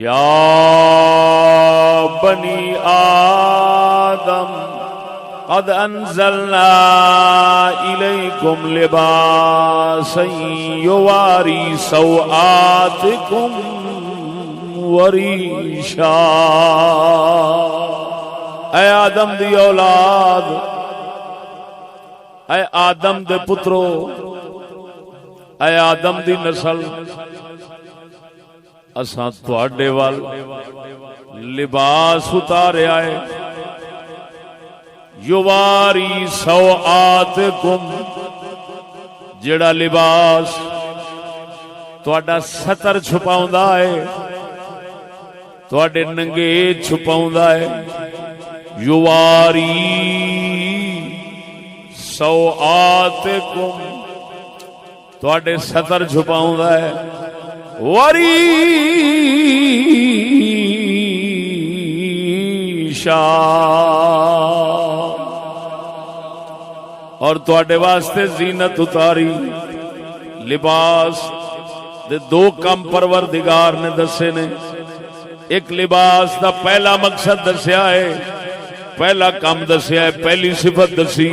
یا بنی آدم قد انزلنا الیکم لباسا یواری سوآتکم وریشا۔ اے آدم دی اولاد، اے آدم دے پترو، اے آدم دی نسل، اساں تواڈے وال لباس اتاریا ہے، یواری سوآتکم، جڑا لباس تواڈا ستر چھپاوندا ہے، تواڈے ننگے چھپاوندا ہے۔ یواری سوآتکم، تواڈے ستر چھپاوندا ہے۔ وریشا، اور تواڈے واسطے زینت اتاری، لباس دے دو کم پروردگار نے دسے نے۔ ایک لباس دا پہلا مقصد دسیا ہے، پہلا کام دسیا ہے، پہلی صفت دسی،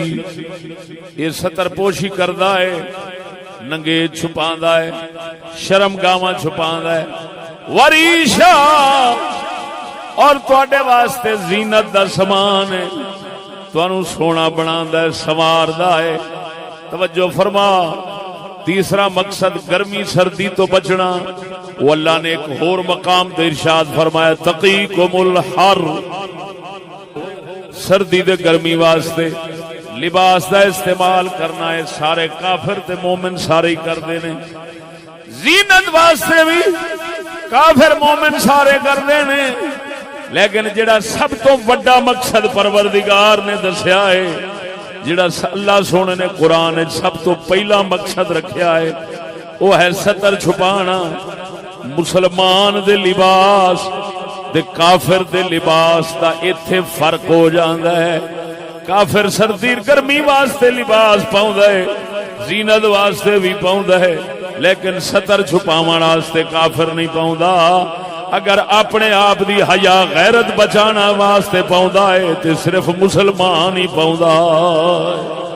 یہ ستر پوشی کردا ہے، ننگے چھپاندا ہے، شرم گاواں چھپاندا ہے۔ وریشا، اور تواڈے واسطے زینت دا سامان ہے، تانوں سونا بناندا ہے، سنواردا ہے۔ توجہ فرما، تیسرا مقصد گرمی سردی تو بچنا۔ وہ اللہ نے ایک اور مقام تے ارشاد فرمایا تقیکم الحر، سردی دے گرمی واسطے لباس دا استعمال کرنا ہے۔ سارے کافر تے مومن سارے ہی کردے نے، زینت واسطے بھی کافر مومن سارے کردے نے، لیکن جڑا سب تو بڑا مقصد پروردگار نے دسیا ہے، جڑا اللہ سونے نے قرآن سب تو پہلا مقصد رکھیا ہے، وہ ہے ستر چھپانا۔ مسلمان دے لباس دے کافر دے لباس دا ایتھے فرق ہو جاندا ہے۔ کافر سردی گرمی واسطے لباس پاؤندا ہے، زینت واسطے بھی پاؤندا ہے، لیکن ستر چھپاون واسطے کافر نہیں پاؤندا۔ اگر اپنے آپ دی حیا غیرت بچانا واسطے پاؤندا ہے تے صرف مسلمان ہی پاؤندا ہے۔